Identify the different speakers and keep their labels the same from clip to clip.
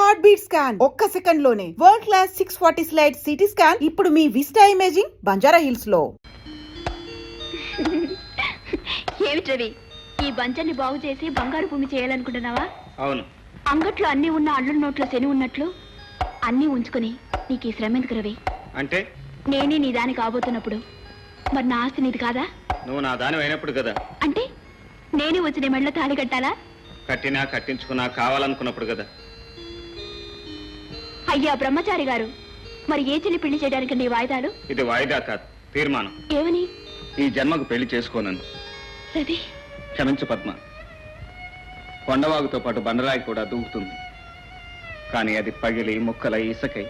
Speaker 1: Heart beat scan ఒక్క second లోనే world class 640 slide CT scan ఇప్పుడు మీ విస్టా ఇమేజింగ్ బంజారా హిల్స్ లో.
Speaker 2: ఏమిటవి ఈ బంజర్ని బాగు చేసి బంగారు భూమి చేయాలనుకుంటున్నావా?
Speaker 3: అవును.
Speaker 2: అంగట్లో అన్ని ఉన్న అల్లుడి నోట్లో శని ఉన్నట్లు అన్ని ఉంచుకుని నీకు ఈ శ్రమ ఎందుకు రవి?
Speaker 3: అంటే
Speaker 2: నేనే నీ దానికి కాబోతున్నప్పుడు మరి నా ఆస్తి నీది కాదా?
Speaker 3: నువ్వు నా దాని అయినప్పుడు కదా.
Speaker 2: అంటే నేనే వచ్చి నీ మెడలో తాళి కట్టాలా?
Speaker 3: కట్టినా కట్టించుకున్నా కావాలనుకున్నప్పుడు కదా.
Speaker 2: అయ్యా బ్రహ్మచారి గారు, మరి ఏ చెల్లి పెళ్లి చేయడానికి నీ వాయిదాలు?
Speaker 3: ఇది వాయిదా కాదు, తీర్మానం.
Speaker 2: ఏమని?
Speaker 3: ఈ జన్మకు పెళ్లి చేసుకోనను.
Speaker 2: రవి
Speaker 3: క్షమించు పద్మ. కొండవాగుతో పాటు బండరాయి కూడా దూకుతుంది, కానీ అది పగిలి ముక్కలై ఇసకై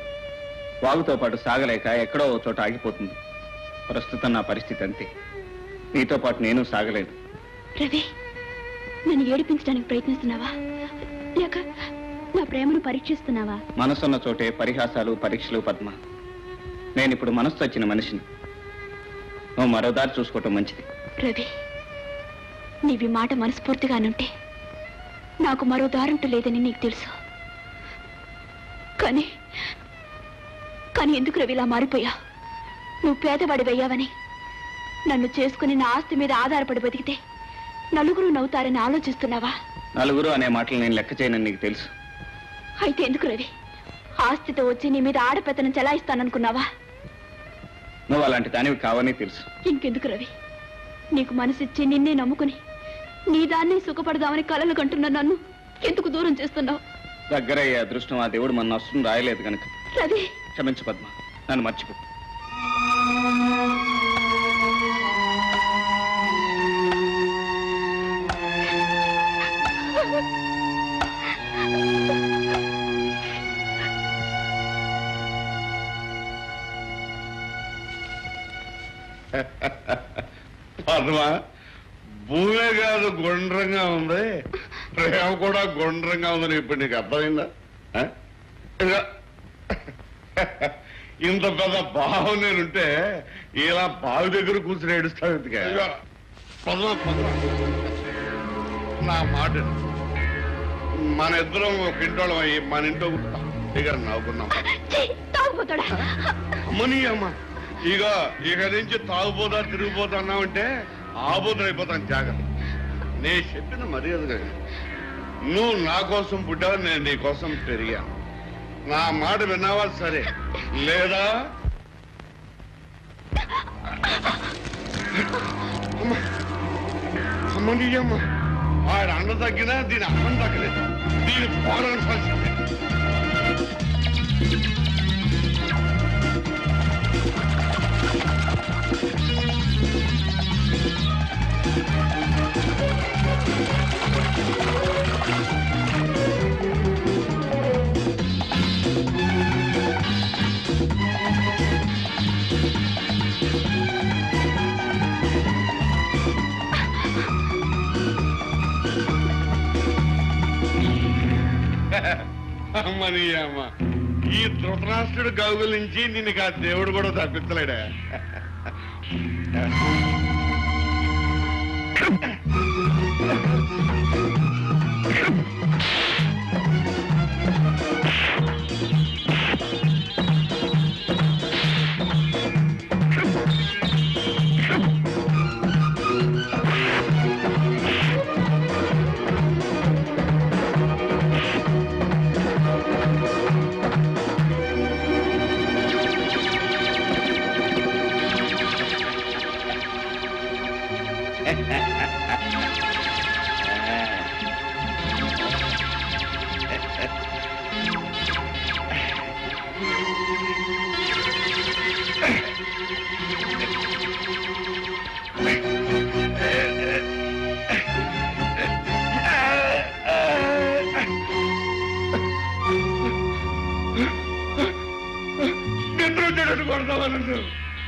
Speaker 3: వాగుతో పాటు సాగలేక ఎక్కడో ఓ చోట ఆగిపోతుంది. ప్రస్తుతం నా పరిస్థితి అంతే. నీతో పాటు నేను సాగలేదు.
Speaker 2: రవి, నన్ను ఏడిపించడానికి ప్రయత్నిస్తున్నావా లేక నా ప్రేమను పరీక్షిస్తున్నావా?
Speaker 3: మనసున్న చోటే పరిహాసాలు పరీక్షలు పద్మ. నేనిప్పుడు మనసు వచ్చిన మనిషిని. నువ్వు మరో దారి చూసుకోవటం మంచిది.
Speaker 2: రవి, నీవి మాట మనస్ఫూర్తిగానుంటే నాకు మరో దారంటూ లేదని నీకు తెలుసు. కానీ కానీ ఎందుకు రవి ఇలా మారిపోయా? నువ్వు పేదవాడివయ్యావని నన్ను చేసుకుని నా ఆస్తి మీద ఆధారపడి బతికితే నలుగురు నవ్వుతారని ఆలోచిస్తున్నావా?
Speaker 3: నలుగురు అనే మాటలు నేను లెక్క చేయనని నీకు తెలుసు.
Speaker 2: అయితే ఎందుకు రవి ఆస్తితో వచ్చి నీ మీద ఆడపెత్తనం చెలాయిస్తాననుకున్నావా?
Speaker 3: నువ్వు అలాంటి దానివి కావని తెలుసు.
Speaker 2: ఇంకెందుకు రవి, నీకు మనసిచ్చి నిన్నే నమ్ముకుని నీ దాన్ని సుఖపడదామని కలలు కంటున్న నన్ను ఎందుకు దూరం చేస్తున్నావు?
Speaker 3: దగ్గరయ్యే అదృష్టం ఆ దేవుడు మన నష్టం రాయలేదు కనుక.
Speaker 2: రవి
Speaker 3: క్షమించు పద్మ, నన్ను మర్చిపో.
Speaker 4: పద్మ, భూమే కాదు గుండ్రంగా ఉంది, ప్రేమ కూడా గుండ్రంగా ఉందని ఇప్పుడు నీకు అర్థమైందా? ఇంత పెద్ద బావు నేనుంటే ఇలా బావి దగ్గర కూర్చుని ఏడుస్తావు ఎందుకే? పద్మ పద్మ, నా మాట మన ఇద్దరం ఒక ఇంటోళ్ళం అయ్యి మన ఇంట్లో దగ్గర నవ్వుకున్నాం. అమ్మని అమ్మ, ఇక నుంచి తాగుపోతా తిరిగిపోతా అన్నావంటే ఆబోతులు అయిపోతాను. జాగ్రత్త. నేను చెప్పిన మర్యాదగా నువ్వు నా కోసం పుట్టావు, నేను నీ కోసం పెరిగాను. నా మాట విన్నావా సరే, లేదా అమ్మని అమ్మ, ఆడ అన్న తగ్గినా దీని అన్నం తగ్గలేదు. దీని పోరాడు పరిస్థితి. అమ్మని అమ్మ, ఈ ధృతరాష్ట్రుడు గౌగుల నుంచి నిన్ను ఆ దేవుడు కూడా తప్పించలేడా?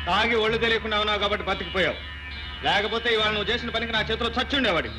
Speaker 3: తాగి ఒళ్ళు తెలియకుండా ఉన్నావు కాబట్టి బతికిపోయావు. లేకపోతే ఇవాళ నువ్వు చేసిన పనికి నా చేతిలో చచ్చుండేవాడి.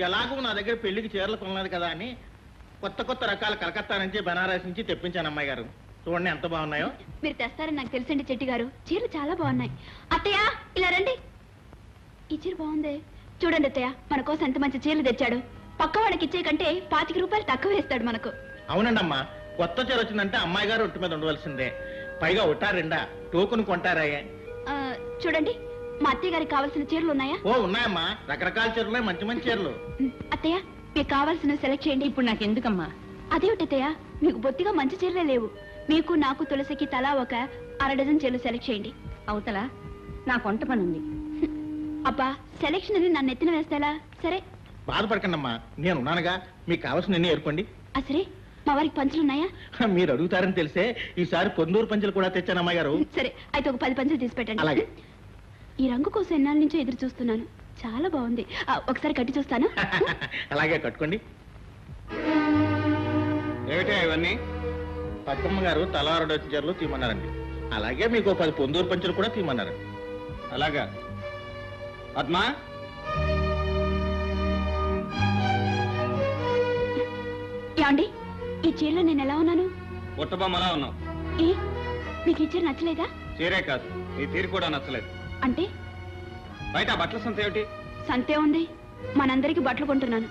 Speaker 5: ఎలాగూ నా దగ్గర పెళ్లికి చీరలు కొనలేదు కదా అని కొత్త కొత్త రకాల కలకత్తా నుంచి బనారస్ నుంచి తెప్పించాను అమ్మాయి గారు. చూడండి ఎంత బాగున్నాయో.
Speaker 2: మీరు తెస్తారని నాకు తెలుసండి చెట్టి గారు. చీరలు చాలా బాగున్నాయి. అత్తయ్య ఇలా రండి. ఈ చీర బాగుంది చూడండి అత్తయ్య. మన కోసం ఎంత మంచి చీరలు తెచ్చాడు. పక్క వాళ్ళకి ఇచ్చే కంటే 25 రూపాయలు తక్కువ వేస్తాడు మనకు.
Speaker 5: అవునండి అమ్మా, కొత్త చీర వచ్చిందంటే అమ్మాయి గారు ఒట్టు మీద ఉండవలసిందే. పైగా ఒకటా రెండా టోకును కొంటారా?
Speaker 2: ఆ, చూడండి మా అత్తయ్య గారికి కావాల్సిన చీరలు ఉన్నాయా?
Speaker 5: ఓ ఉన్నాయమ్మా, రకరకాల చీరలు, మంచి మంచి చీరలు.
Speaker 2: అత్తయ్య మీకు కావాల్సిన సెలెక్ట్ చేయండి. ఇప్పుడు నాకు ఎందుకమ్మా? అదేమిటి అత్తయ్య, మీకు బొత్తిగా మంచి చీరలే లేవు. మీకు నాకు తులసికి తలా ఒక 1/2 డజన్ చీరలు సెలెక్ట్ చేయండి.
Speaker 6: అవతలా నా కొంట పని ఉంది.
Speaker 2: అబ్బా సెలెక్షన్ అని నన్ను ఎత్తిన వేస్తాలా? సరే
Speaker 5: బాధపడకండి అమ్మా, నేను ఉన్నానుగా. మీకు కావాల్సిన ఏర్పండి.
Speaker 2: సరే మా వారికి పంచులున్నాయా?
Speaker 5: మీరు అడుగుతారని తెలిసే ఈసారి పొందూరు పంచులు కూడా తెచ్చాను అమ్మాయి గారు.
Speaker 2: సరే అయితే ఒక 10 పంచులు తీసి పెట్టండి.
Speaker 5: అలాగే.
Speaker 2: ఈ రంగు కోసం ఎన్నాళ్ళ నుంచో ఎదురు చూస్తున్నాను. చాలా బాగుంది. ఒకసారి కట్టి చూస్తాను.
Speaker 5: అలాగే కట్టుకోండి.
Speaker 3: ఏమిటా ఇవన్నీ?
Speaker 5: పద్మమ్మ గారు తలా 2 చీరలు తీయమన్నారండి. అలాగే మీకు 10 పొందూరు పంచులు కూడా తీయమన్నారు.
Speaker 3: అలాగా. పద్మా,
Speaker 2: ఏమండి ఈ చీరలో నేను ఎలా ఉన్నాను?
Speaker 3: బుట్టబొమ్మలా ఉన్నావు.
Speaker 2: ఏ మీకు ఈ చీర నచ్చలేదా?
Speaker 3: చీరే కాదు, నీ తీరు కూడా నచ్చలేదు.
Speaker 2: అంటే
Speaker 3: బయట ఆ బట్టల సంత ఏమిటి?
Speaker 2: సంతే ఉంది. మనందరికి బట్టలు కొంటున్నాను.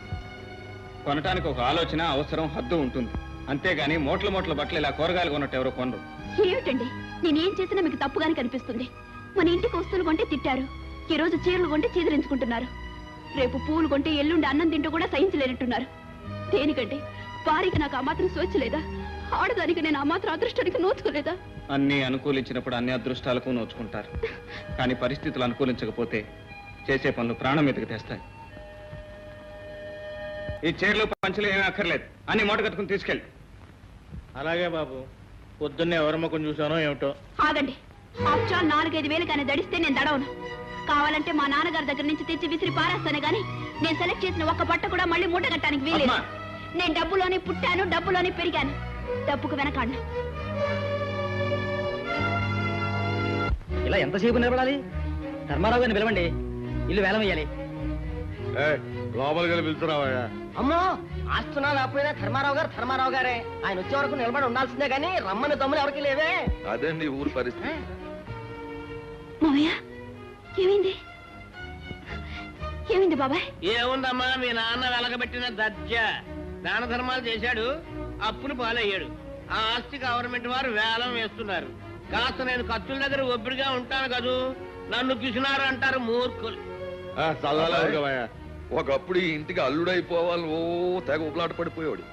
Speaker 3: కొనటానికి ఒక ఆలోచన, అవసరం, హద్దు ఉంటుంది. అంతేగాని మూట్ల మూట్ల బట్టలు ఇలా కూరగాయలు కొన్నట్టు ఎవరో కొనరు.
Speaker 2: ఏమిటండి నేనేం చేసినా మీకు తప్పుగానే కనిపిస్తుంది. మన ఇంటికి వస్తువులు కొంటే తిట్టారు. ఈ రోజు చీరలు కొంటే చీదరించుకుంటున్నారు. రేపు పూలు కొంటే ఎల్లుండి అన్నం తింటూ కూడా సహించలేనట్టున్నారు. దేనికంటే వారికి నాకు ఆ మాత్రం సోచలేదా? ఆడదానికి నేను ఆ మాత్రం అదృష్టానికి నోచుకోలేదా?
Speaker 3: అన్ని అనుకూలించినప్పుడు అన్ని అదృష్టాలకు నోచుకుంటారు. కానీ పరిస్థితులు అనుకూలించకపోతే చేసే పనులు ప్రాణం మీదకి తెస్తాయి. ఈ చీరలు పంచులు ఏమీ అక్కర్లేదు, అన్ని మూట కట్టుకుని తీసుకెళ్ళి.
Speaker 5: అలాగే బాబు. పొద్దున్నే ఎవరి ముఖం చూసానో ఏమిటో.
Speaker 2: ఆగండి. ఆఫ్టర్ 4-5 వేలు కానీ దడిస్తే నేను దడవను. కావాలంటే మా నాన్నగారి దగ్గర నుంచి తెచ్చి విసిరి పారేస్తానే గాని నేను సెలెక్ట్ చేసిన ఒక్క బట్ట కూడా మళ్ళీ మూట కట్టడానికి వీలేదు.
Speaker 3: అమ్మా!
Speaker 2: నేను డబ్బులోనే పుట్టాను, డబ్బులోనే పెరిగాను. డబ్బుకు వెనకాడను.
Speaker 7: ఇలా ఎంతసేపు నిలబడాలి? ధర్మారావు గారిని పిలవండి, ఇల్లు వేలం వేయాలి.
Speaker 4: లోపలికి పిలుచురావయ్యా.
Speaker 7: అమ్మో, ఆస్తున్నా లేకపోయినా ధర్మారావు గారే. ఆయన వచ్చే వరకు నిలబడి ఉండాల్సిందే గానీ రమ్మని దమ్ములు ఎవరికి లేవే.
Speaker 4: అదండి ఊరి పరిస్థితి.
Speaker 2: మావయ్య ఏమైంది? ఏమైంది బాబాయ్?
Speaker 8: ఏముందమ్మా, మీ నాన్న వెలగబెట్టిన దర్జ దాన ధర్మాలు చేశాడు, అప్పులు పాలయ్యాడు. ఆ ఆస్తి గవర్నమెంట్ వారు వేలం వేస్తున్నారు. కాస్త నేను ఖర్చుల దగ్గర ఒబ్బిడిగా ఉంటాను కదూ, నన్ను పిసినారు అంటారు మూర్ఖులు.
Speaker 9: ఒకప్పుడు ఈ ఇంటికి అల్లుడైపోవాలి ఓ తెగ ఉపలాట పడిపోయేవాడు.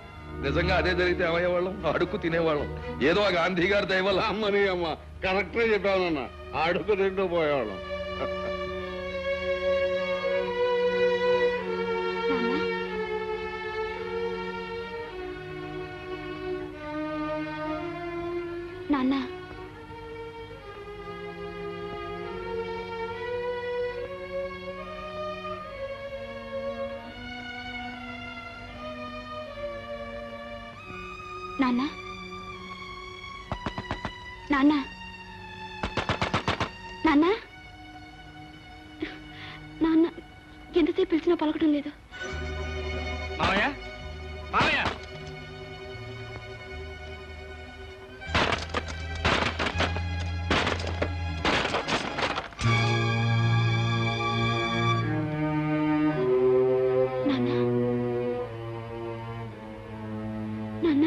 Speaker 9: నిజంగా అదే జరిగితే ఏమయ్యేవాళ్ళం? అడుక్కు తినేవాళ్ళం. ఏదో ఆ గాంధీ గారి దయవల్ల.
Speaker 4: అమ్మని అమ్మ కరెక్ట్గా చెప్పానన్న, అడుగు తింటూ పోయేవాళ్ళం.
Speaker 2: నాన్న నాన్న నాన్న నాన్న నాన్న ఎంతసేపు పిలిచినా పలకటం లేదు.
Speaker 3: మావయ్య, మావయ్య!
Speaker 2: నాన్న నాన్న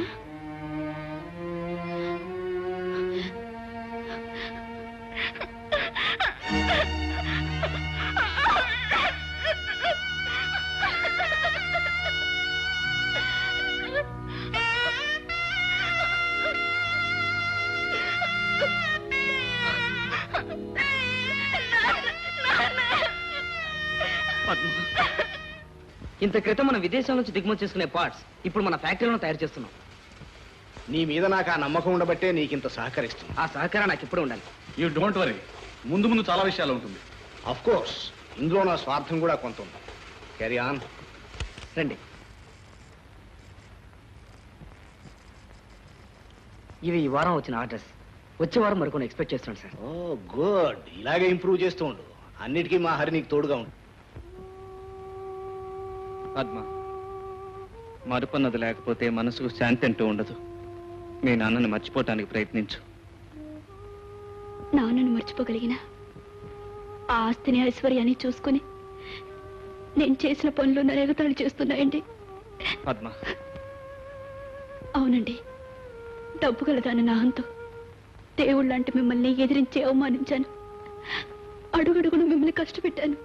Speaker 7: ఇంత క్రితం మన విదేశం నుంచి దిగుమతి చేసుకునే పార్ట్స్ ఇప్పుడు మన ఫ్యాక్టరీలో తయారు చేస్తున్నాం.
Speaker 5: నీ మీద నాకు ఆ నమ్మకం ఉండబట్టే నీకింత సహకరిస్తుంది.
Speaker 7: ఆ సహకారం నాకు ఇప్పుడు ఉండాలి.
Speaker 3: యూ డోంట్ వరీ, ముందు ముందు చాలా విషయాలు ఉంటుంది.
Speaker 5: అఫ్ కోర్స్ ఇందులో నా స్వార్థం కూడా కొంత ఉంది.
Speaker 3: Carry on.
Speaker 7: రండి. ఇవి ఈ వారం వచ్చిన ఆర్డర్స్. వచ్చే వారం మరికొన్ని ఎక్స్పెక్ట్ చేస్తున్నాను సార్.
Speaker 5: ఓ గుడ్, ఇలాగే ఇంప్రూవ్ చేస్తూ ఉండు. అన్నిటికీ మా హరి నీకు తోడుగా ఉండు.
Speaker 3: పద్మ, మరుపన్నది లేకపోతే మనసుకు శాంతి అంటూ ఉండదు. మీ నాన్నని మర్చిపోవటానికి ప్రయత్నించు.
Speaker 2: నాన్నను మర్చిపోగలిగిన ఆ ఆస్తిని ఐశ్వర్యాన్ని చూసుకుని నేను చేసిన పనులు నరేగతాళి చేస్తున్నాయండి.
Speaker 3: పద్మ,
Speaker 2: అవునండి, డబ్బు గలదాని నాహంతో దేవుళ్ళంటే మిమ్మల్ని ఎదిరించి అవమానించాను. అడుగడుగును మిమ్మల్ని కష్టపెట్టాను.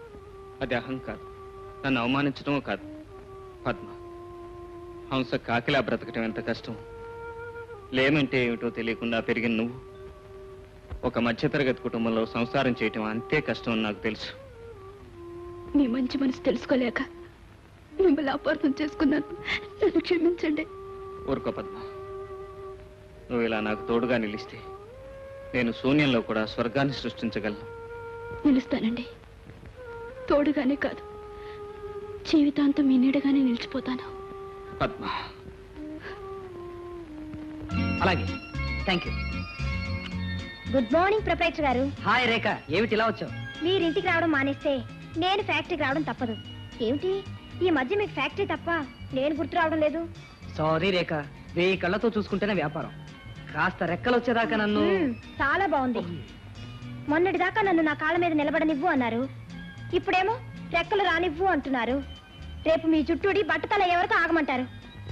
Speaker 3: అది అహం కాదు, నన్ను అవమానించడమో కాదు. పద్మ, హంస కాకిలా బ్రతకటం ఎంత కష్టం. లేమంటే ఏమిటో తెలియకుండా పెరిగిన నువ్వు ఒక మధ్యతరగతి కుటుంబంలో సంసారం చేయటం అంతే కష్టం అని నాకు తెలుసు.
Speaker 2: మీ మంచి మనసు తెలుసుకోలేక మిమ్మల్ని అపార్థం చేసుకున్నాను. నన్ను క్షమించండి.
Speaker 3: ఊరుకో పద్మ, నువ్వు ఇలా నాకు తోడుగా నిలిస్తే నేను శూన్యంలో కూడా స్వర్గాన్ని సృష్టించగలను.
Speaker 2: నిలుస్తానండి. తోడుగానే కాదు, జీవితాంతం మీ నీడగానే నిలిచిపోతాను.
Speaker 3: పద్మ.
Speaker 7: అలాగే, thank you.
Speaker 10: Good morning proprietor గారు.
Speaker 7: హాయ్ రేఖ, ఏమిటి ఇలా వచ్చావు?
Speaker 10: మీరింటికి రావడం మానేస్తే నేను ఫ్యాక్టరీకి రావడం తప్పదు. ఏమిటి ఈ మధ్య మీకు ఫ్యాక్టరీ తప్ప నేను గుర్తు రావడం లేదు?
Speaker 7: సారీ రేఖ, 1000 కళ్ళతో చూసుకుంటేనే వ్యాపారం. కాస్త రెక్కలు వచ్చేదాకా నన్ను...
Speaker 10: చాలా బాగుంది. మొన్నటిదాకా నన్ను నా కాళ్ళ మీద నిలబడనివ్వు అన్నారు, ఇప్పుడేమో రెక్కలు రానివ్వు అంటున్నారు. రేపు మీ చుట్టూడి బట్టతల ఎవరితో ఆగమంటారు?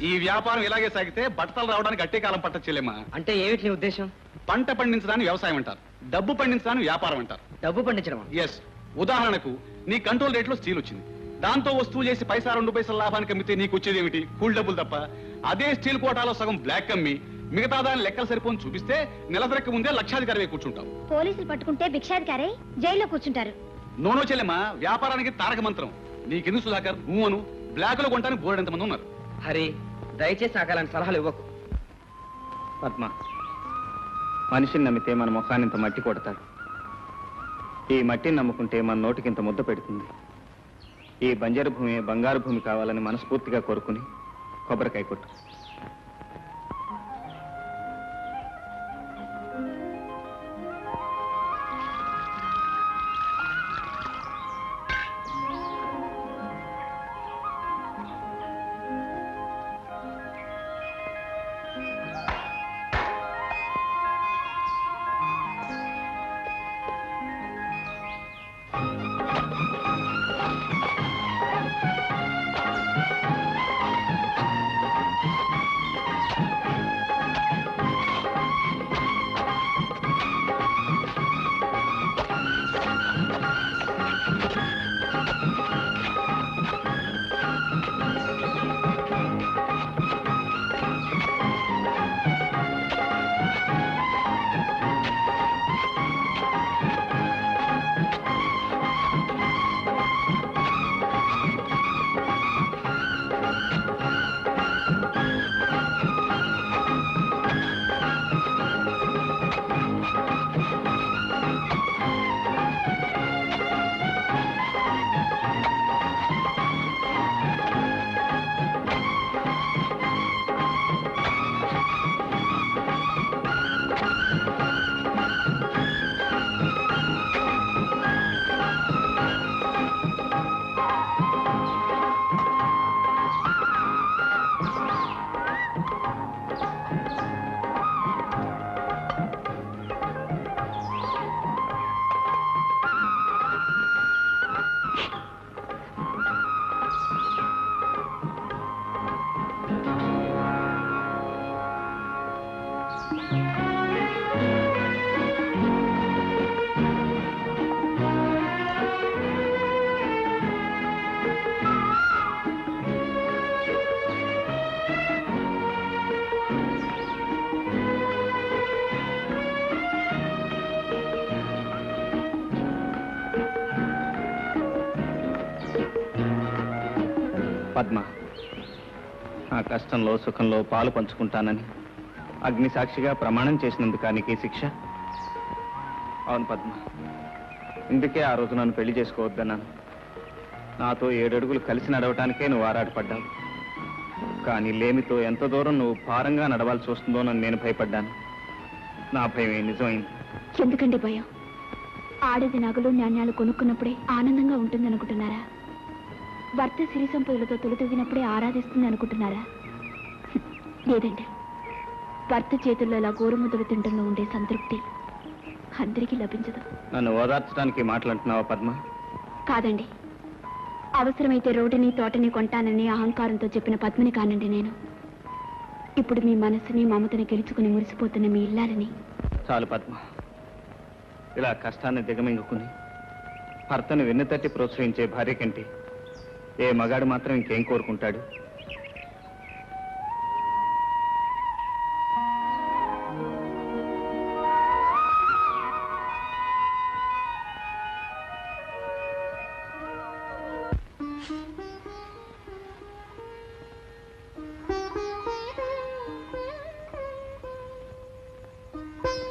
Speaker 11: ఈ వ్యాపారం ఇలాగే సాగితే బట్టలు రావడానికి అట్టే కాలం పట్టచ్చేలేమా.
Speaker 7: అంటే ఏమిటి నీ ఉద్దేశం?
Speaker 11: పంట పండించడాన్ని వ్యవసాయం అంటారు, డబ్బు పండించడాన్ని వ్యాపారం అంటారు.
Speaker 7: డబ్బు పండించడం?
Speaker 11: ఎస్. ఉదాహరణకు నీ కంట్రోల్ రేట్లో స్టీల్ వచ్చింది, దాంతో వస్తువు చేసి పైసా 2 పైసల లాభానికి అమ్మితే నీకు వచ్చేది ఏమిటి? కూల్ డబ్బులు తప్ప. అదే స్టీల్ కోటాలో సగం బ్లాక్ అమ్మి మిగతా దాని లెక్కలు సరిపోని చూపిస్తే నెలసరికి ముందే లక్షాధికారి కూర్చుంటావు.
Speaker 10: పోలీసులు పట్టుకుంటే భిక్షాధికారే జైల్లో కూర్చుంటారు.
Speaker 11: నోనో చెల్లెమ్మా, వ్యాపారానికి తారక మంత్రం. నీకెందుకు సుధాకర్? ఊను బ్లాకులో కొంటానికి బోర్డు ఎంతమంది ఉన్నారు.
Speaker 7: హరి, దయచేసి నాకు అలాంటి సలహాలు ఇవ్వకు.
Speaker 3: పద్మ, మనిషిని నమ్మితే మన ముఖాన్ని ఇంత మట్టి కొడతాడు. ఈ మట్టిని నమ్ముకుంటే మన నోటికి ఇంత ముద్ద పెడుతుంది. ఈ బంజరు భూమి బంగారు భూమి కావాలని మనస్ఫూర్తిగా కోరుకుని కొబ్బరికాయ కొట్టు. పద్మ, ఆ కష్టంలో సుఖంలో పాలు పంచుకుంటానని అగ్ని సాక్షిగా ప్రమాణం చేసినందుకు నీకు ఈ శిక్ష? అవును పద్మ, ఇందుకే ఆ రోజు నన్ను పెళ్లి చేసుకోవద్దన్నాను. నాతో 7 అడుగులు కలిసి నడవటానికే నువ్వు ఆరాటపడ్డావు. కానీ లేమితో ఎంత దూరం నువ్వు భారంగా నడవాల్సి వస్తుందోనని నేను భయపడ్డాను. నా భయమే నిజమైంది.
Speaker 2: ఎందుకండి భయం? ఆడది నగలు నాణ్యాలు కొనుక్కున్నప్పుడే ఆనందంగా ఉంటుందనుకుంటున్నారా? భర్త సిరి సంపదలతో తొలితొగినప్పుడే ఆరాధిస్తుంది అనుకుంటున్నారా? లేదండి. భర్త చేతుల్లో ఇలా గోరుముద్దలు తింటంలో ఉండే సంతృప్తి అందరికీ లభించదు.
Speaker 3: నన్ను ఓదార్చడానికి మాట్లాడుతున్నావా పద్మ?
Speaker 2: కాదండి. అవసరమైతే రోడ్డుని తోటని కొంటానని అహంకారంతో చెప్పిన పద్మని కానండి నేను. ఇప్పుడు మీ మనసుని మమతని గెలుచుకుని మురిసిపోతున్న మీ ఇల్లాలని.
Speaker 3: చాలు పద్మ. ఇలా కష్టాన్ని దిగమింగుకుని భర్తను వెన్నుతట్టి ప్రోత్సహించే భార్య కంటే ఏ మగాడు మాత్రం ఇంకేం కోరుకుంటాడు?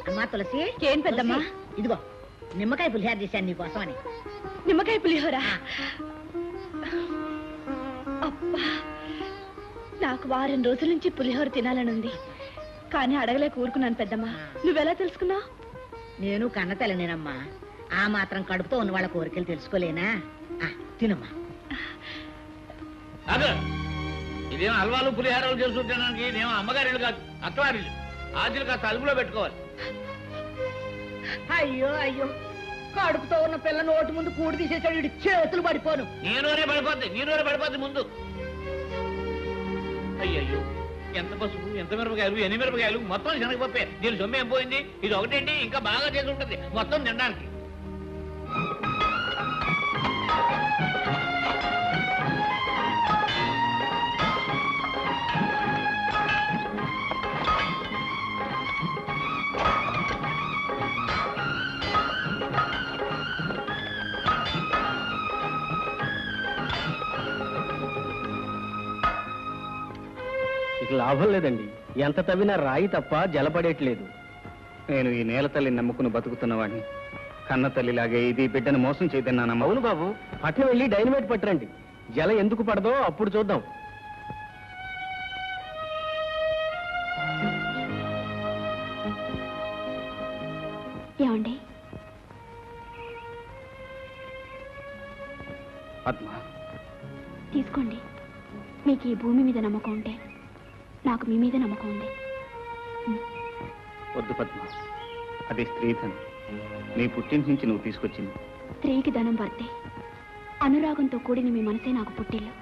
Speaker 6: అమ్మా తులసి,
Speaker 2: ఏం పెద్దమ్మా?
Speaker 6: ఇదిగో నిమ్మకాయ పులిహార చేశాను నీకోసమని.
Speaker 2: నిమ్మకాయ పులిహోర? అబ్బా, నాకు వారం రోజుల నుంచి పులిహోర తినాలనుంది, కానీ అడగలేక ఊరుకున్నాను పెద్దమ్మా. నువ్వెలా తెలుసుకున్నావు?
Speaker 6: నేను కన్న తల్లినేనమ్మా. ఆ మాత్రం కడుపుతో ఉన్న వాళ్ళ కోరికలు తెలుసుకోలేనా? తినమ్మా.
Speaker 8: ఇదేమో హల్వాలు పులిహారాలు చేసుకుంటానికి ఇదేమో అమ్మగారిళ్ళు కాదు, అత్తవారిళ్ళు. ఆశలు కాస్త అదుపులో పెట్టుకోవాలి.
Speaker 6: అయ్యో అయ్యో, కడుపుతో ఉన్న పిల్ల నోటి ముందు కూడి తీసేసాడు, వీడి చేతులు పడిపోను.
Speaker 8: నీలోనే పడిపోద్ది ముందు. అయ్యయ్యో, ఎంత పసుపు, ఎంత మిరపకాయలు, ఎన్ని మిరపకాయలు, మొత్తం శనగపప్పే. దీని సొమ్ము ఏం పోయింది? ఇది ఒకటేంటి, ఇంకా బాగా చేసి ఉంటుంది మొత్తం తినడానికి.
Speaker 7: ఇక లాభం లేదండి. ఎంత తవ్వినా రాయి తప్ప జలపడేట్లేదు.
Speaker 3: నేను ఈ నేల తల్లిని నమ్ముకుని బతుకుతున్నవాడిని. కన్న తల్లిలాగే ఇది బిడ్డను మోసం చేయదన్నానమ్మా.
Speaker 7: అవును బాబు, పట్నం వెళ్ళి డైనమైట్ పట్టరండి. జల ఎందుకు పడదో అప్పుడు చూద్దాం.
Speaker 2: ఏమండి?
Speaker 3: పద్మ,
Speaker 2: తీసుకోండి. మీకు ఈ భూమి మీద నమ్మకం ఉంటే నాకు మీ మీద నమ్మకం ఉంది.
Speaker 3: వద్దు పద్మ, అది స్త్రీధనం. నీ పుట్టింటి నుంచి నువ్వు తీసుకొచ్చింది.
Speaker 2: స్త్రీకి ధనం వర్తే. అనురాగంతో కూడిన మీ మనసే నాకు పుట్టిల్లు.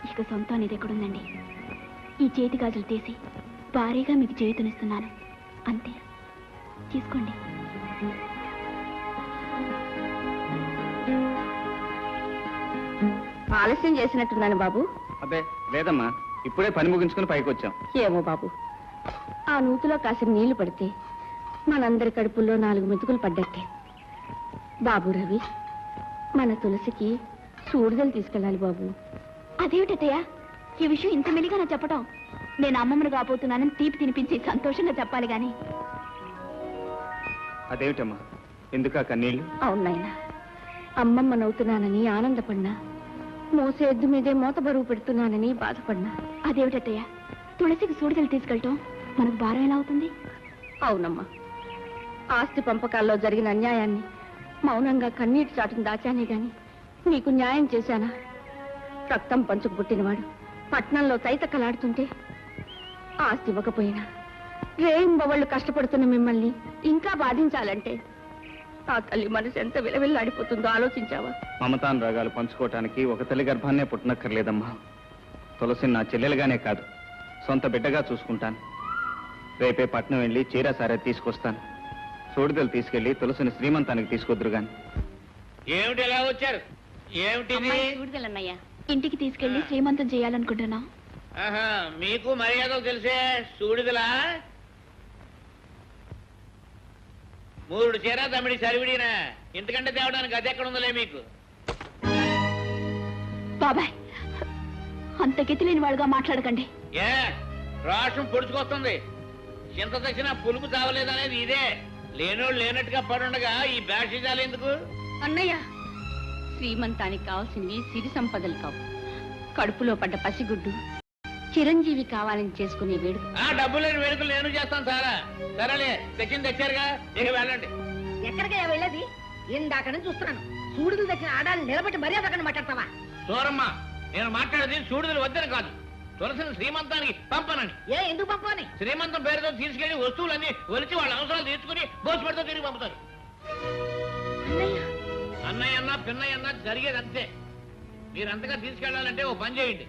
Speaker 2: ఇక సొంతం అనేది ఎక్కడుందండి? ఈ చేతి గాజులు తీసి భారీగా మీకు చేయుతనిస్తున్నాను, అంతే. తీసుకోండి.
Speaker 6: ఆలస్యం చేసినట్టున్నాను బాబు.
Speaker 3: అబ్బే లేదమ్మా, ఇప్పుడే పని ముగించుకుని పైకి వచ్చాం.
Speaker 6: ఏమో బాబు, ఆ నూతిలో కాసిన నీళ్లు పడితే మనందరి కడుపుల్లో 4 మెతుకులు పడ్డట్టే. బాబు రవి, మన తులసికి సూడిదలు తీసుకెళ్ళాలి బాబు.
Speaker 2: అదేమిటయ్యా ఈ విషయం ఇంత మెలిగా నా చెప్పటం? నేను అమ్మమ్మను కాబోతున్నానని తీపి తినిపించి సంతోషంగా చెప్పాలి గాని.
Speaker 3: అదేమిటమ్మా, ఎందుకా కన్నీళ్ళు?
Speaker 6: అవునాయన, అమ్మమ్మనవుతున్నానని ఆనందపడినా, మోసే ఎద్దు మీదే మోత బరువు పెడుతున్నానని బాధపడినా.
Speaker 2: అదేమిటయ్యా తులసికి సూడిదలు తీసుకెళ్ళటం మనకు భారం ఎలా అవుతుంది?
Speaker 6: అవునమ్మా, ఆస్తి పంపకాల్లో జరిగిన అన్యాయాన్ని మౌనంగా కన్నీటి చాటును దాచానే గాని నీకు న్యాయం చేశానా? రక్తం పంచుకు పుట్టినవాడు పట్నంలో తైతక్కలాడుతుంటే ఆస్తి ఇవ్వకపోయినా రేయింబవళ్ళు కష్టపడుతున్న మిమ్మల్ని ఇంకా బాధించాలంటే ఆ తల్లి మనసు ఎంత విలవిల్లాడిపోతుందో ఆలోచించావా?
Speaker 3: మమతానురాగాలు పంచుకోవటానికి ఒక తల్లి గర్భాన్నే పుట్టనక్కర్లేదమ్మా. తులసిని నా చెల్లెలుగానే కాదు, సొంత బిడ్డగా చూసుకుంటాను. రేపే పట్నం వెళ్ళి చీర సారే తీసుకొస్తాను. సూడిదలు తీసుకెళ్లి తులసిని శ్రీమంతానికి తీసుకొద్దురు గాని.
Speaker 8: ఏమిటి ఎలా వచ్చారు? ఏమిటిది?
Speaker 2: సూడిదలన్నయ్యా, ఇంటికి తీసుకెళ్లి శ్రీమంతం చేయాలనుకుంటున్నా.
Speaker 8: ఆహా, మీకు మర్యాదలు తెలిసే సూడిదలా? 3 చీర తమిడి సరివిడినా, ఇంతకంటే తేవడానికి అది ఎక్కడ ఉందలే మీకు.
Speaker 2: బాబాయ్, అంత గతి లేని వాడుగా మాట్లాడకండి.
Speaker 8: ఏ రాష్ట్రం పొడుచుకొస్తుంది. చింత తెచ్చినా పులుపు చావలేదనేది ఇదే. లేనోళ్ళు లేనట్టుగా పడుండగా ఈ బ్యాషిజాలు ఎందుకు?
Speaker 6: అన్నయ్య, శ్రీమంతానికి కావాల్సినవి సిరి సంపదలు కావు, కడుపులో పడ్డ పసిగుడ్డు చిరంజీవి కావాలని చేసుకునే వేడుక.
Speaker 8: డబ్బు లేని వేడుకలు నేను చేస్తాను సారా. సరేలే, తెచ్చింది తెచ్చారుగా, ఇక వెళ్ళండి.
Speaker 7: ఎక్కడికయ్యా వెళ్ళేది? ఇందాక నుంచి చూస్తున్నాను. సూడులు తెచ్చిన ఆడాలను నిలబెట్టి మర్యాద అక్కడ మాట్లాడతావా?
Speaker 8: చూరమ్మ, నేను మాట్లాడేది సూడుదలు వద్దని కాదు, తులసిని శ్రీమంతానికి పంపనని.
Speaker 7: ఎందుకు పంపని?
Speaker 8: శ్రీమంతం పేరుతో తీసుకెళ్లి వస్తువులన్నీ ఒలిచి వాళ్ళ అవసరాలు తీసుకుని భోజపడితో తిరిగి పంపుతారు. అన్నయ్య అన్నా పిన్నయ్య అన్నా జరిగేది అంతే. మీరంతగా తీసుకెళ్లాలంటే ఓ పని చేయండి,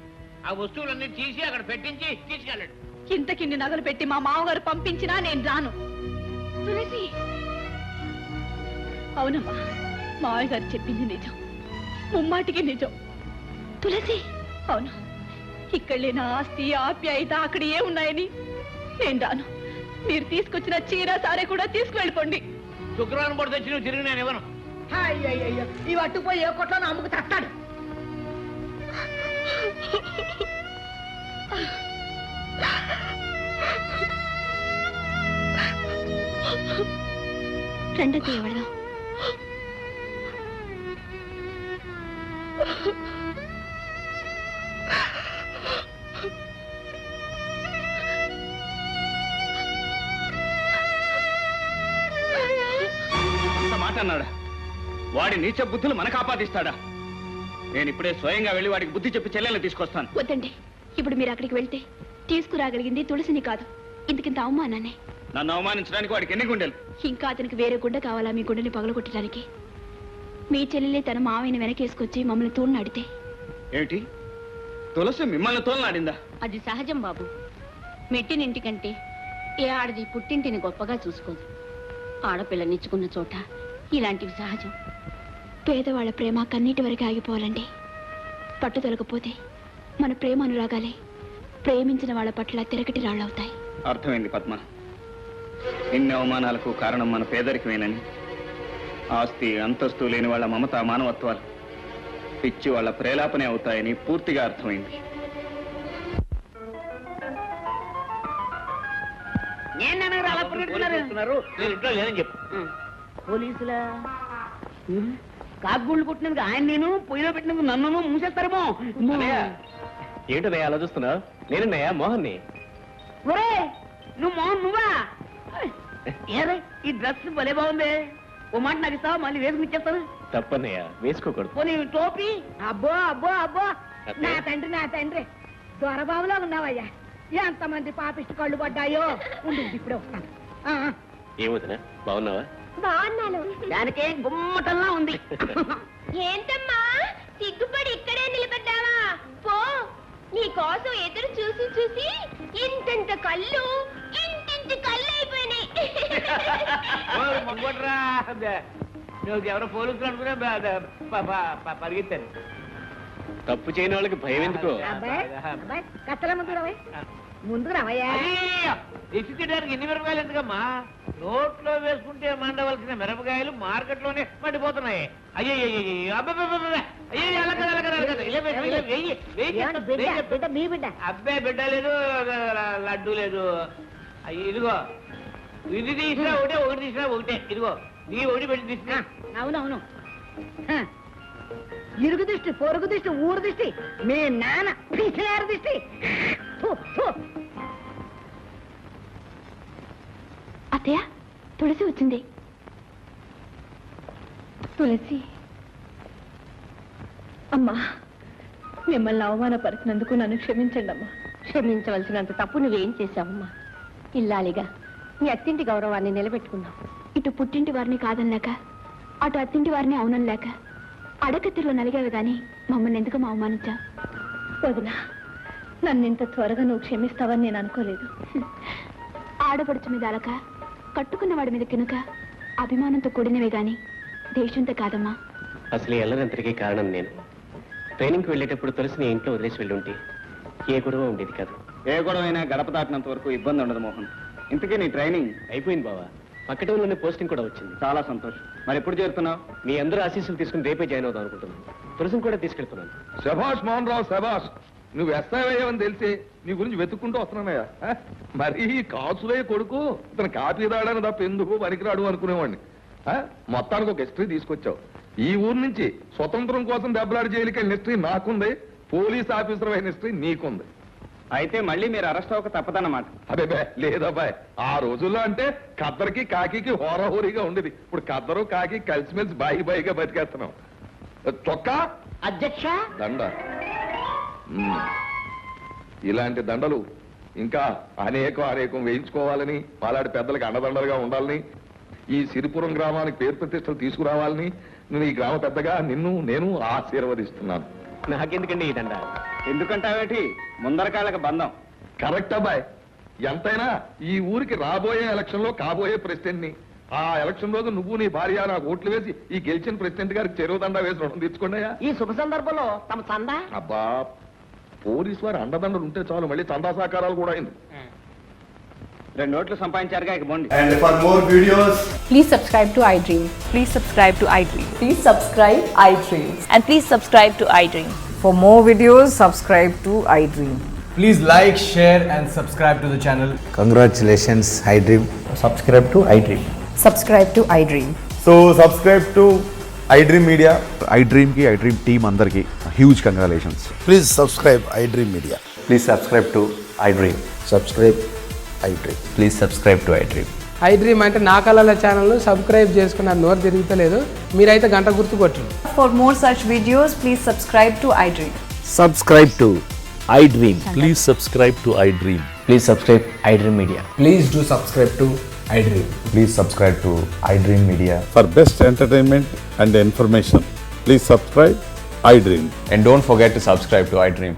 Speaker 8: ఆ వస్తువులన్నీ తీసి అక్కడ పెట్టించి తీసుకెళ్ళండి.
Speaker 2: ఇంతకిన్ని నగలు పెట్టి మా మామగారు పంపించినా నేను రాను. తులసి, అవునమ్మా, మావయ్య గారు చెప్పింది నిజం, ముమ్మాటికి నిజం. తులసి, అవును, ఇక్కడ లేని ఆస్తి ఆప్యాయత అక్కడ ఏ ఉన్నాయని నేను రాను. మీరు తీసుకొచ్చిన చీర సారే కూడా తీసుకువెళ్ళిపోండి.
Speaker 8: శుక్రవారం పూట తెచ్చి నువ్వు తిరిగి నేను ఇవ్వను.
Speaker 7: ఇవి అట్టుపోయి ఏ కొట్లో అమ్ముకు తట్టాడు.
Speaker 2: రెండో ఎవడదాం.
Speaker 3: అంత మాట అన్నాడా? వాడి నీచ బుద్ధులు మనకు ఆపాదిస్తాడా? నేను ఇప్పుడే స్వయంగా వెళ్ళి వాడికి బుద్ధి చెప్పి చెల్లెల్ని తీసుకొస్తాను.
Speaker 2: వద్దండి, ఇప్పుడు మీరు అక్కడికి వెళ్తే తీసుకురాగలిగింది తులసిని కాదు, ఇంతకింత అవమానాన్ని.
Speaker 3: నన్ను అవమానించడానికి వాడికి ఎన్ని గుండెలు?
Speaker 2: ఇంకా అతనికి వేరే గుండె కావాలా మీ గుండెని పగలగొట్టడానికి? మీ చెల్లెలే తన మావయ్యని వెనకేసుకొచ్చి మమ్మల్ని తోలనాడితే?
Speaker 3: ఏమిటి, తులసి మిమ్మల్ని తోలనాడిందా?
Speaker 6: అది సహజం బాబు. మెట్టినింటికంటే ఏ ఆడది పుట్టింటిని గొప్పగా చూసుకోదు. ఆడపిల్లనిచ్చుకున్న చోట ఇలాంటివి సహజం.
Speaker 2: పేదవాళ్ల ప్రేమ కన్నీటి వరకు ఆగిపోవాలండి. పట్టుదలకపోతే మన ప్రేమ అనురాగాలే ప్రేమించిన వాళ్ళ పట్ల తిరగటి రాళ్ళవుతాయి.
Speaker 3: అర్థమైంది పద్మ, ఇన్ని అవమానాలకు కారణం మన పేదరికమేనని, ఆస్తి అంతస్తు లేని వాళ్ళ మమత మానవత్వాలు పిచ్చి వాళ్ళ ప్రేలాపనే అవుతాయని పూర్తిగా అర్థమైంది.
Speaker 8: నేను ఇంట్లో లేదని చెప్పు.
Speaker 7: పోలీసులా? కాకుగూళ్ళు కొట్టినందుకు ఆయన నేను, పొయ్యిలో పెట్టినందుకు నన్ను మూసేస్తారేమో.
Speaker 5: ఏంటనయ్యా అలా చూస్తున్నావు? నేనన్నయ్యా మోహన్ని.
Speaker 7: ఒరే, నువ్వు మోహన్ నువ్వా? ఏరే, ఈ డ్రెస్ భలే బాగుంది. ఓ మాట నాకు ఇస్తావా? మళ్ళీ వేసుకుని ఇచ్చేస్తాను.
Speaker 5: తప్పన్నయ్యా, వేసుకోకూడదు.
Speaker 7: పోనీ టోపీ? అబ్బో అబ్బో అబ్బో, నా తండ్రి నా తండ్రి, దొరబాబులో ఉన్నావయ్యా. ఎంతమంది పాపిష్టి కళ్ళు పడ్డాయో. ఉండు, ఇప్పుడే వస్తాను.
Speaker 5: ఏమవుతున్నా, బాగున్నావా?
Speaker 10: బాగున్నాను.
Speaker 7: దానికే గుమ్మటంలా ఉంది.
Speaker 10: ఏంటమ్మా సిగ్గుపడి ఇక్కడే నిలబడ్డావా? పో, నీ కోసం ఎదురు చూసి చూసి ఇంతంత కళ్ళు ఇంటింటి కళ్ళు అయిపోయినాయి.
Speaker 8: నువ్వు ఎవరో పోలీసులు అనుకునే పరిగెత్తాను.
Speaker 5: తప్పు చేయని వాళ్ళకి భయం ఎందుకో?
Speaker 7: కత్తల ముందుకు రావయ్యా.
Speaker 8: దిష్టి తీయడానికి ఎన్ని మిరపకాయలు ఎందుకమ్మా? నోట్లో వేసుకుంటే మండవలసిన మిరపకాయలు మార్కెట్లోనే మండిపోతున్నాయి. అబ్బాయి బిడ్డ లేదు, లడ్డు లేదు. ఇదిగో, ఇది తీసినా ఒకటే, ఒకటి తీసినా ఒకటే. ఇదిగో నీ ఒకటి పెట్టి తీసినా.
Speaker 7: అవునవును, ఇరుగు దిష్టి, పొరుగు దిష్టి, ఊరు దిష్టి, మీ నాన్న పిచ్చినారు దిష్టి.
Speaker 2: అత్తయ్య, తులసి వచ్చింది. తులసి అమ్మా, మిమ్మల్ని అవమానపరిచినందుకు నన్ను క్షమించండి అమ్మా.
Speaker 6: క్షమించవలసినంత తప్పు నువ్వేం చేశావమ్మా? ఇల్లాలిగా నీ అత్తింటి గౌరవాన్ని నిలబెట్టుకున్నావు.
Speaker 2: ఇటు పుట్టింటి వారిని కాదనలేక, అటు అత్తింటి వారిని అవునలేక అడకత్తిలో నలిగావి గాని మమ్మల్ని ఎందుకు అవమానించా?
Speaker 6: వదినా, నన్ను ఇంత త్వరగా నువ్వు క్షమిస్తావని నేను అనుకోలేదు.
Speaker 2: ఆడపడుచు మీద అలక, కట్టుకున్న వాడి మీద కినుక అభిమానంతో కూడినవే గాని దేశంతో కాదమ్మా.
Speaker 5: అసలు ఎల్లరంతటికీ కారణం నేను. ట్రైనింగ్కి వెళ్ళేటప్పుడు తులసిని ఇంట్లో వదిలేసి వెళ్ళుంటే ఏ గొడవ ఉండేది కాదు.
Speaker 3: ఏ గొడవైనా గడప దాటినంత వరకు ఇబ్బంది ఉండదు మోహన్. ఇంతకీ నీ ట్రైనింగ్
Speaker 5: అయిపోయింది బావా. పక్కటంలోనే పోస్టింగ్ కూడా వచ్చింది.
Speaker 3: చాలా సంతోషం. మరి ఎప్పుడు చేరుతున్నావు?
Speaker 5: మీ అందరూ ఆశీస్సులు తీసుకుని రేపే జాయిన్ అవుదాం అనుకుంటున్నాను. తులసిని కూడా తీసుకెళ్తున్నాను.
Speaker 9: శభాష్ మోహన్ రావు, శభాష్. నువ్వు ఎస్ఐవయ్యావని తెలిసి నీ గురించి వెతుక్కుంటూ వస్తున్నానయ్యా. మరి కాసులే కొడుకు ఇతను కాపీ రాడని తప్ప ఎందుకు పనికిరాడు అనుకునేవాడిని. మొత్తానికి ఒక హిస్టరీ తీసుకొచ్చావు. ఈ ఊరు నుంచి స్వతంత్రం కోసం దెబ్బలాడి జైలుకి వెళ్ళిన హిస్టరీ నాకుంది, పోలీస్ ఆఫీసర్ అయిన హిస్టరీ నీకుంది.
Speaker 3: అయితే మళ్ళీ మీరు అరెస్ట్ అవ్వక తప్పదన్నమాట.
Speaker 9: అదే లేదబ్బాయ్, ఆ రోజుల్లో అంటే కద్దరికి కాకి హోరాహోరీగా ఉండేది. ఇప్పుడు కద్దరు కాకి కలిసిమెలిసి బాయిగా బతికేస్తున్నాం. చొక్కా
Speaker 8: అధ్యక్ష
Speaker 9: దండ. ఇలాంటి దండలు ఇంకా అనేకం వేయించుకోవాలని, పాలాడి పెద్దలకి అండదండలుగా ఉండాలని, ఈ సిరిపురం గ్రామానికి పేరు ప్రతిష్టలు తీసుకురావాలని నేను ఈ గ్రామ పెద్దగా నేను ఆశీర్వదిస్తున్నాను.
Speaker 3: నాకెందుకండి ఈ దండ? ఎందుకంటావేటి? ముందరకాళ్ళకి బంధం.
Speaker 9: కరెక్ట్ అబ్బాయ్. ఎంతైనా ఈ ఊరికి రాబోయే ఎలక్షన్ లో కాబోయే ప్రెసిడెంట్ ని, ఆ ఎలక్షన్ రోజు నువ్వు నీ భార్య నాకు ఓట్లు వేసి ఈ గెలిచిన ప్రెసిడెంట్ గారికి చెరువు దండ వేసి రుణం తీర్చుకున్నాయా?
Speaker 8: ఈ శుభ సందర్భంలో తమ చందా
Speaker 9: అబ్బా, పోలీసు వారు అండదండలు ఉంటే చాలు, మళ్ళీ చందా సహకారాలు కూడా అయింది.
Speaker 3: 2 నోట్లు సంపాదించారుగా, ఇక బోండి.
Speaker 12: And for more videos,
Speaker 6: please subscribe to iDream.
Speaker 13: Please subscribe to iDream.
Speaker 6: Please subscribe iDream.
Speaker 13: And please subscribe to iDream.
Speaker 14: For more videos, subscribe to iDream.
Speaker 12: please like, share and subscribe to the channel.
Speaker 15: Congratulations, iDream.
Speaker 12: Subscribe to iDream.
Speaker 14: Subscribe to iDream.
Speaker 12: So subscribe to iDream Media.
Speaker 15: iDream ki iDream team andarki huge congratulations.
Speaker 16: Please subscribe iDream Media.
Speaker 12: Please subscribe to iDream.
Speaker 16: Subscribe iDream.
Speaker 12: Please subscribe to iDream.
Speaker 14: iDream అంటే నా కళల channel subscribe చేసుకున్న నోరు తిరుగుతలేదు, మీరైతే గంట గుర్తు కొట్టండి.
Speaker 13: For more such videos, please subscribe to iDream.
Speaker 15: Subscribe to iDream. Please subscribe to iDream.
Speaker 12: Please subscribe iDream Media.
Speaker 16: Please do subscribe to iDream.
Speaker 12: Please subscribe to iDream Media.
Speaker 15: For best entertainment and information, please subscribe iDream.
Speaker 12: And don't forget to subscribe to iDream.